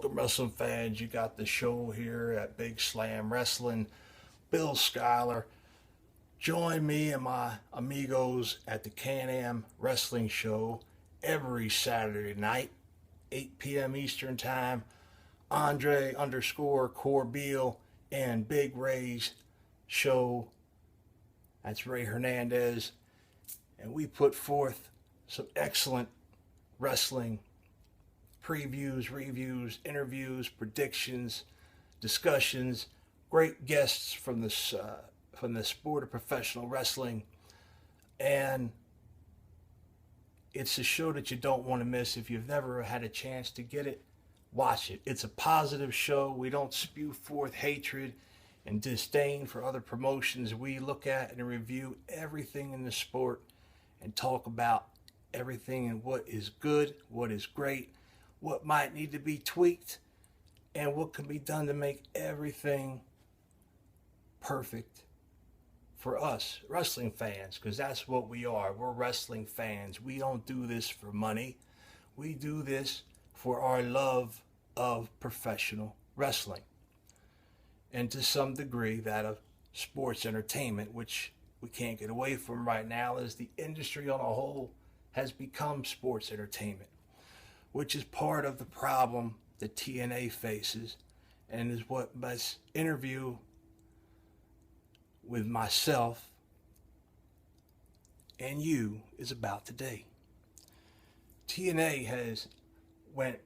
Welcome, wrestling fans. You got the show here at Big Slam Wrestling. Bill Schuyler. Join me and my amigos at the Can-Am Wrestling Show every Saturday night, 8 p.m. Eastern Time. Andre _ Corbeil and Big Ray's show. That's Ray Hernandez. And we put forth some excellent wrestling previews, reviews, interviews, predictions, discussions, great guests from the sport of professional wrestling, and it's a show that you don't want to miss. If you've never had a chance to get it, watch it. It's a positive show. We don't spew forth hatred and disdain for other promotions. We look at and review everything in the sport and talk about everything and what is good, what is great, what might need to be tweaked, and what can be done to make everything perfect for us wrestling fans, because that's what we are. We're wrestling fans. We don't do this for money. We do this for our love of professional wrestling, and to some degree that of sports entertainment, which we can't get away from right now, as the industry on a whole has become sports entertainment, which is part of the problem that TNA faces, and is what this interview with myself and you is about today. TNA has went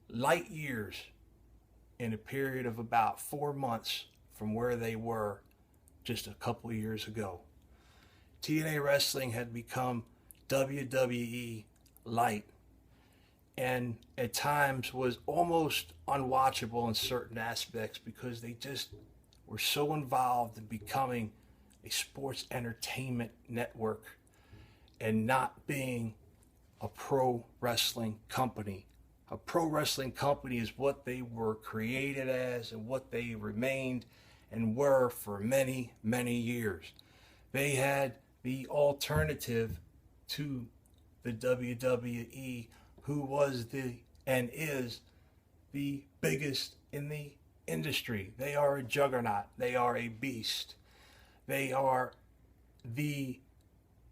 light years in a period of about 4 months from where they were just a couple years ago. TNA wrestling had become WWE light, and at times was almost unwatchable in certain aspects because they just were so involved in becoming a sports entertainment network and not being a pro wrestling company. A pro wrestling company is what they were created as and what they remained and were for many, many years. They had the alternative to the WWE, who was and is the biggest in the industry. They are a juggernaut. They are a beast. They are the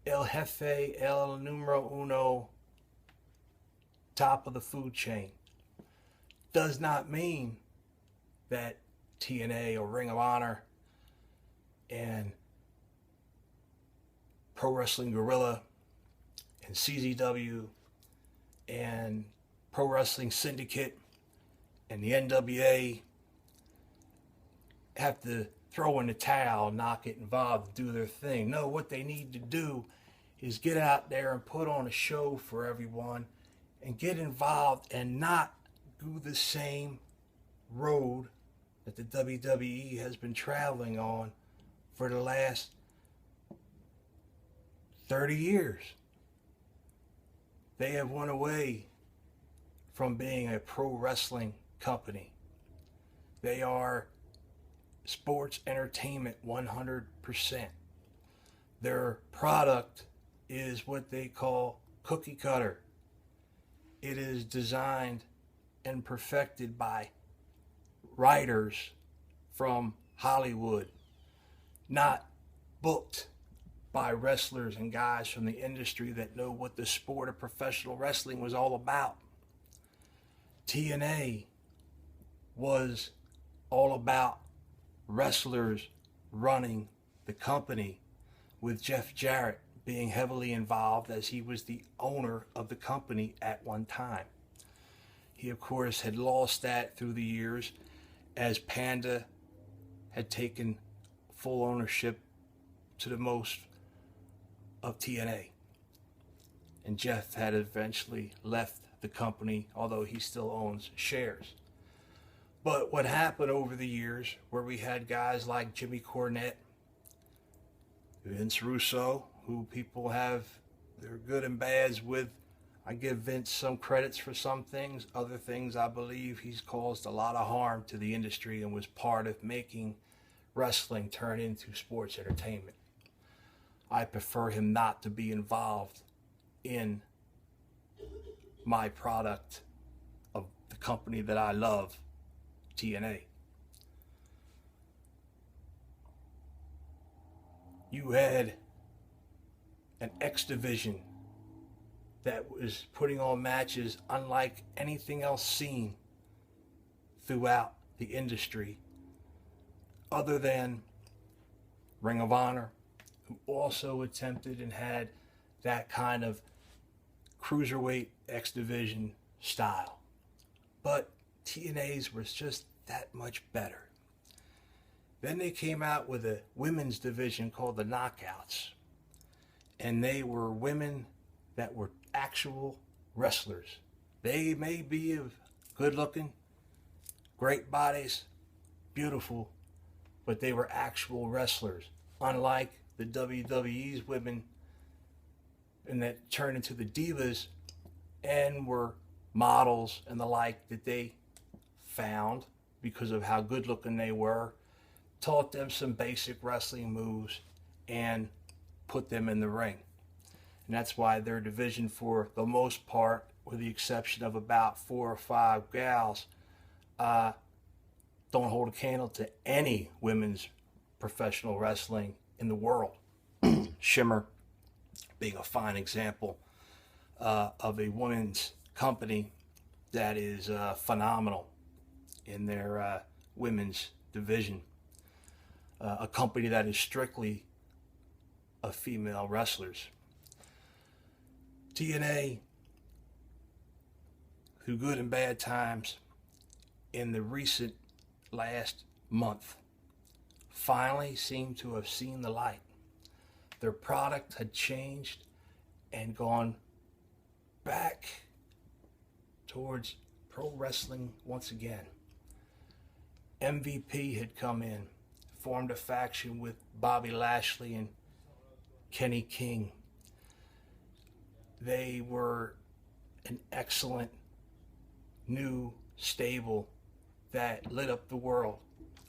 El Jefe, El Numero Uno, top of the food chain. Does not mean that TNA or Ring of Honor and Pro Wrestling Guerrilla and CZW and Pro Wrestling Syndicate and the NWA have to throw in the towel, not get involved, do their thing. No, what they need to do is get out there and put on a show for everyone and get involved and not do the same road that the WWE has been traveling on for the last 30 years. They have went away from being a pro wrestling company. They are sports entertainment 100%. Their product is what they call cookie cutter. It is designed and perfected by writers from Hollywood, not booked by wrestlers and guys from the industry that know what the sport of professional wrestling was all about. TNA was all about wrestlers running the company, with Jeff Jarrett being heavily involved as he was the owner of the company at one time. He, of course, had lost that through the years as Panda had taken full ownership to the most of TNA. And Jeff had eventually left the company, although he still owns shares. But what happened over the years, where we had guys like Jimmy Cornette, Vince Russo, who people have their good and bads with. I give Vince some credits for some things. Other things, I believe he's caused a lot of harm to the industry and was part of making wrestling turn into sports entertainment. I prefer him not to be involved in my product of the company that I love, TNA. You had an X division that was putting on matches unlike anything else seen throughout the industry, other than Ring of Honor, who also attempted and had that kind of cruiserweight X division style. But TNA's was just that much better. Then they came out with a women's division called the Knockouts. And they were women that were actual wrestlers. They may be good looking, great bodies, beautiful, but they were actual wrestlers. Unlike the WWE's women, and that turned into the divas and were models and the like that they found because of how good looking they were, taught them some basic wrestling moves, and put them in the ring. And that's why their division, for the most part, with the exception of about 4 or 5 gals, don't hold a candle to any women's professional wrestling in the world. Shimmer being a fine example of a women's company that is phenomenal in their women's division. A company that is strictly of female wrestlers. TNA, through good and bad times, in the recent last month, finally seemed to have seen the light. Their product had changed and gone back towards pro wrestling once again. MVP had come in, formed a faction with Bobby Lashley and Kenny King. They were an excellent new stable that lit up the world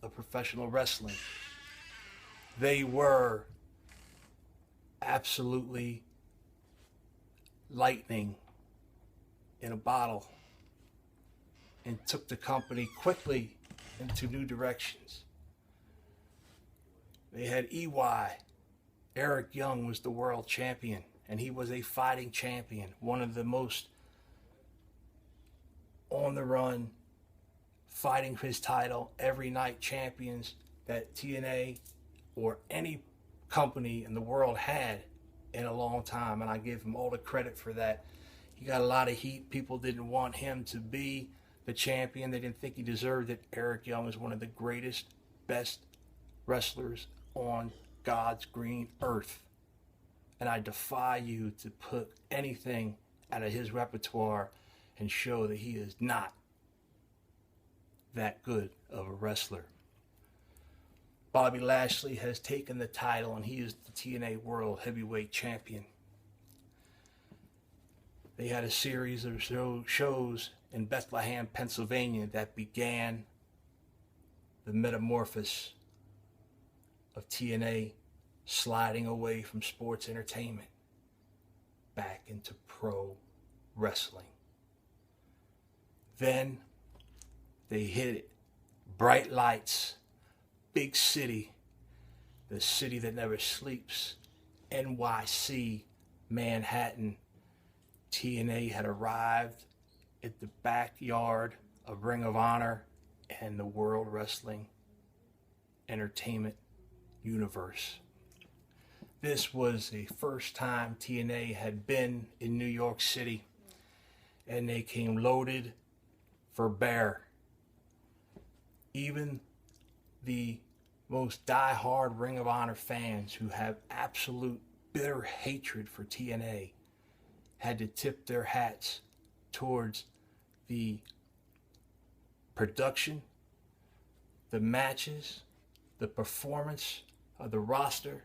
of professional wrestling. They were absolutely lightning in a bottle and took the company quickly into new directions. They had EY. Eric Young was the world champion, and he was a fighting champion, one of the most on the run, fighting for his title every night champions that TNA or any company in the world had in a long time, and I give him all the credit for that. He got a lot of heat. People didn't want him to be the champion. They didn't think he deserved it. Eric Young is one of the greatest, best wrestlers on God's green earth, and I defy you to put anything out of his repertoire and show that he is not that good of a wrestler. Bobby Lashley has taken the title, and he is the TNA World Heavyweight Champion. They had a series of shows in Bethlehem, Pennsylvania that began the metamorphosis of TNA sliding away from sports entertainment back into pro wrestling. Then they hit it. Bright lights, big city, the city that never sleeps, NYC, Manhattan. TNA had arrived at the backyard of Ring of Honor and the World Wrestling Entertainment universe. This was the first time TNA had been in New York City, and they came loaded for bear. Even the most die-hard Ring of Honor fans who have absolute bitter hatred for TNA had to tip their hats towards the production, the matches, the performance of the roster,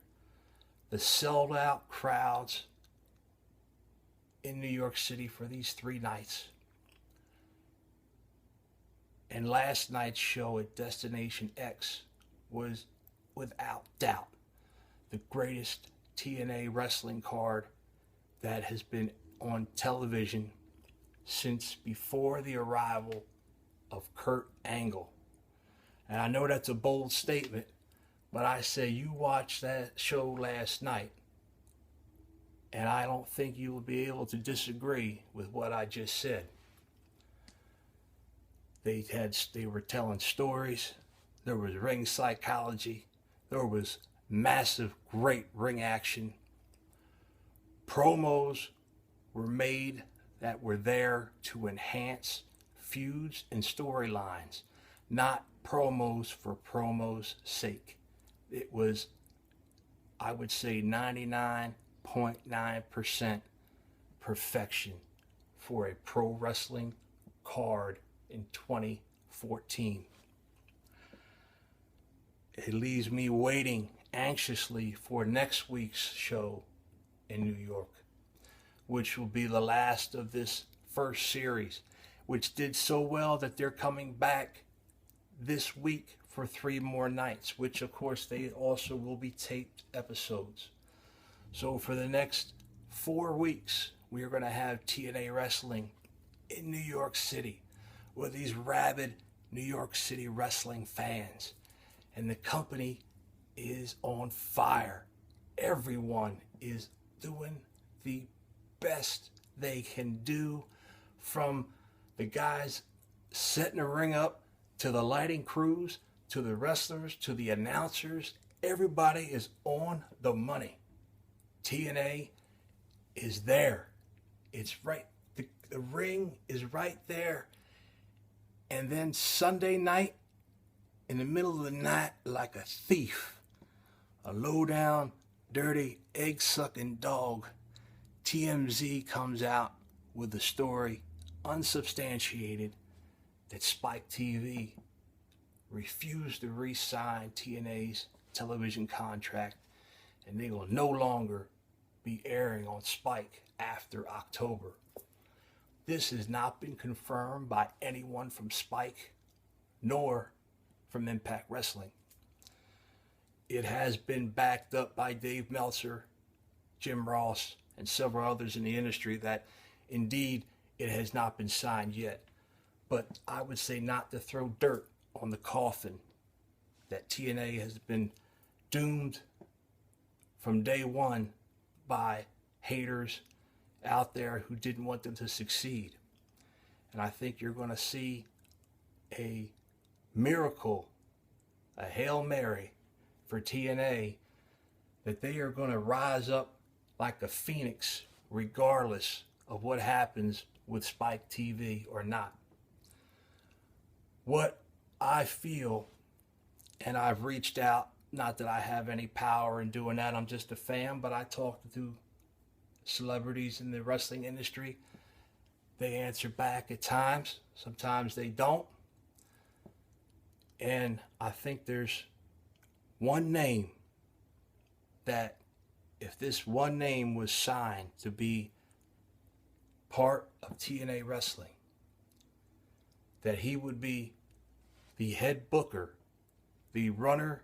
the sold-out crowds in New York City for these 3 nights. And last night's show at Destination X was, without doubt, the greatest TNA wrestling card that has been on television since before the arrival of Kurt Angle. And I know that's a bold statement, but I say you watched that show last night, and I don't think you will be able to disagree with what I just said. They were telling stories. There was ring psychology. There was massive, great ring action. Promos were made that were there to enhance feuds and storylines, not promos for promos' sake. It was, I would say, 99.9% perfection for a pro wrestling card in 2014. It leaves me waiting anxiously for next week's show in New York, which will be the last of this first series, which did so well that they're coming back this week for 3 more nights, which of course they also will be taped episodes. So for the next 4 weeks, we are going to have TNA wrestling in New York City with these rabid New York City wrestling fans. And the company is on fire. Everyone is doing the best they can do, from the guys setting the ring up, to the lighting crews, to the wrestlers, to the announcers. Everybody is on the money. TNA is there. It's right. The ring is right there. And then Sunday night, in the middle of the night, like a thief, a low-down, dirty, egg-sucking dog, TMZ comes out with the story, unsubstantiated, that Spike TV refused to re-sign TNA's television contract, and they will no longer be airing on Spike after October. This has not been confirmed by anyone from Spike nor from Impact Wrestling. It has been backed up by Dave Meltzer, Jim Ross, and several others in the industry that indeed it has not been signed yet. But I would say not to throw dirt on the coffin, that TNA has been doomed from day one by haters out there who didn't want them to succeed. And I think you're going to see a miracle, a Hail Mary for TNA, that they are going to rise up like a phoenix regardless of what happens with Spike TV or not. What I feel, and I've reached out, not that I have any power in doing that, I'm just a fan, but I talk to celebrities in the wrestling industry. They answer back at times. Sometimes they don't. And I think there's one name that, if this one name was signed to be part of TNA wrestling, that he would be the head booker, the runner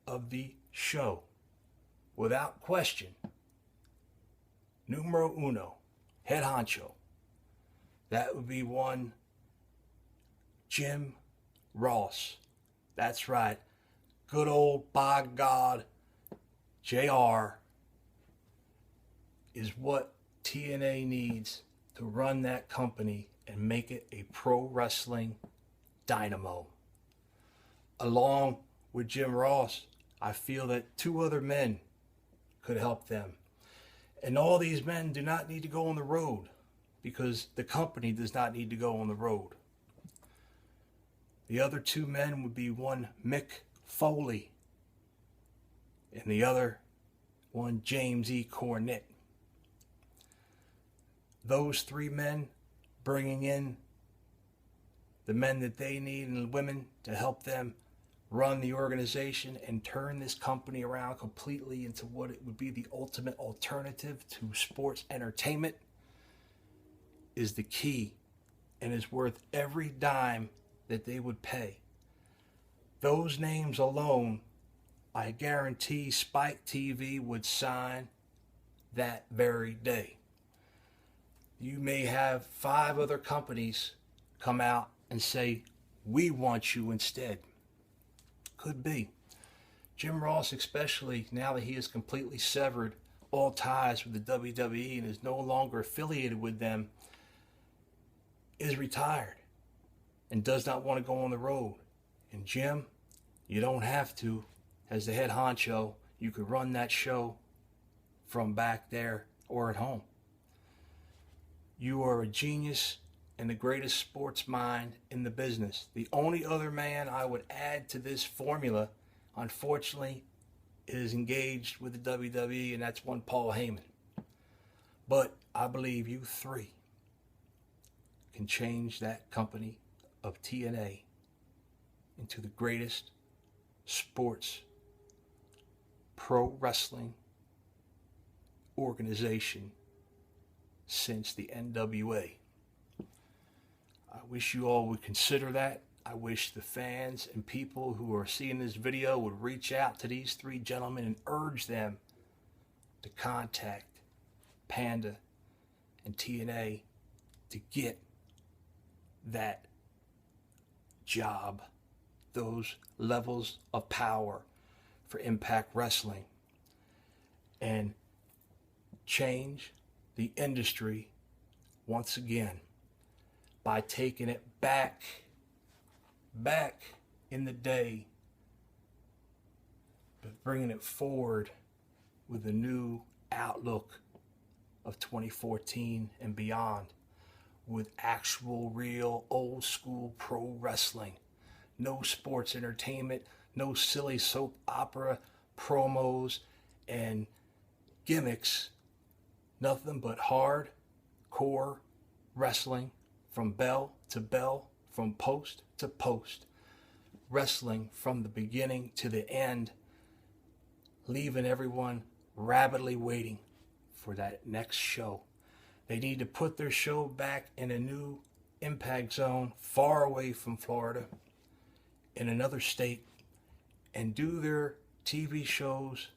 of the show, without question. Numero uno, head honcho. That would be one Jim Ross. That's right. Good old, by God, JR is what TNA needs to run that company and make it a pro wrestling dynamo. Along with Jim Ross, I feel that 2 other men could help them. And all these men do not need to go on the road, because the company does not need to go on the road. The other 2 men would be one Mick Foley and the other one James E. Cornette. Those 3 men bringing in the men that they need and the women to help them run the organization and turn this company around completely into what it would be the ultimate alternative to sports entertainment is the key, and is worth every dime that they would pay. Those names alone, I guarantee Spike TV would sign that very day. You may have 5 other companies come out and say, We want you instead. Could be. Jim Ross, especially now that he has completely severed all ties with the WWE and is no longer affiliated with them, is retired and does not want to go on the road. And Jim, you don't have to. As the head honcho, you could run that show from back there or at home. You are a genius and the greatest sports mind in the business. The only other man I would add to this formula, unfortunately, is engaged with the WWE, and that's one Paul Heyman. But I believe you three can change that company of TNA into the greatest sports pro wrestling organization since the NWA. I wish you all would consider that. I wish the fans and people who are seeing this video would reach out to these three gentlemen and urge them to contact Panda and TNA to get that job, those levels of power for Impact Wrestling, and change the industry once again by taking it back in the day, but bringing it forward with a new outlook of 2014 and beyond, with actual real old school pro wrestling. No sports entertainment, no silly soap opera promos and gimmicks, nothing but hardcore wrestling from bell to bell, from post to post, wrestling from the beginning to the end, leaving everyone rabidly waiting for that next show. They need to put their show back in a new impact zone far away from Florida, in another state, and do their TV shows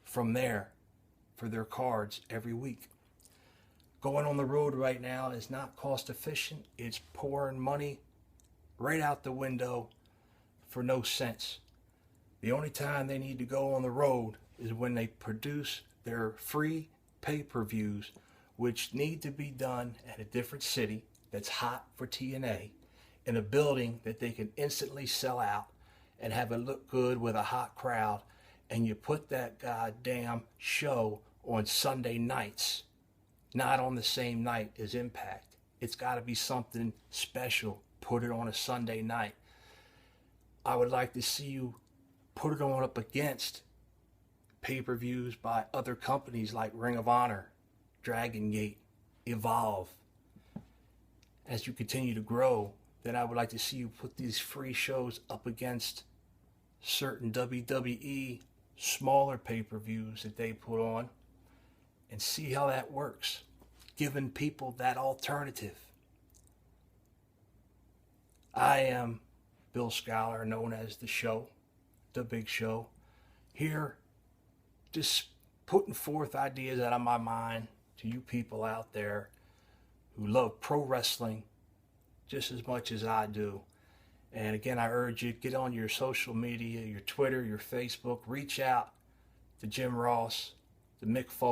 from there for their cards every week. Going on the road right now is not cost efficient. It's pouring money right out the window for no sense. The only time they need to go on the road is when they produce their free pay-per-views, which need to be done at a different city that's hot for TNA, in a building that they can instantly sell out and have it look good with a hot crowd, and you put that goddamn show on Sunday nights, not on the same night as Impact. It's got to be something special. Put it on a Sunday night. I would like to see you put it on up against pay-per-views by other companies like Ring of Honor, Dragon Gate, Evolve. As you continue to grow, then I would like to see you put these free shows up against certain WWE smaller pay-per-views that they put on, and see how that works, giving people that alternative. I am Bill Schuyler, known as The Show, The Big Show, here just putting forth ideas out of my mind to you people out there who love pro wrestling just as much as I do. And again, I urge you, get on your social media, your Twitter, your Facebook, reach out to Jim Ross, to Mick Foley,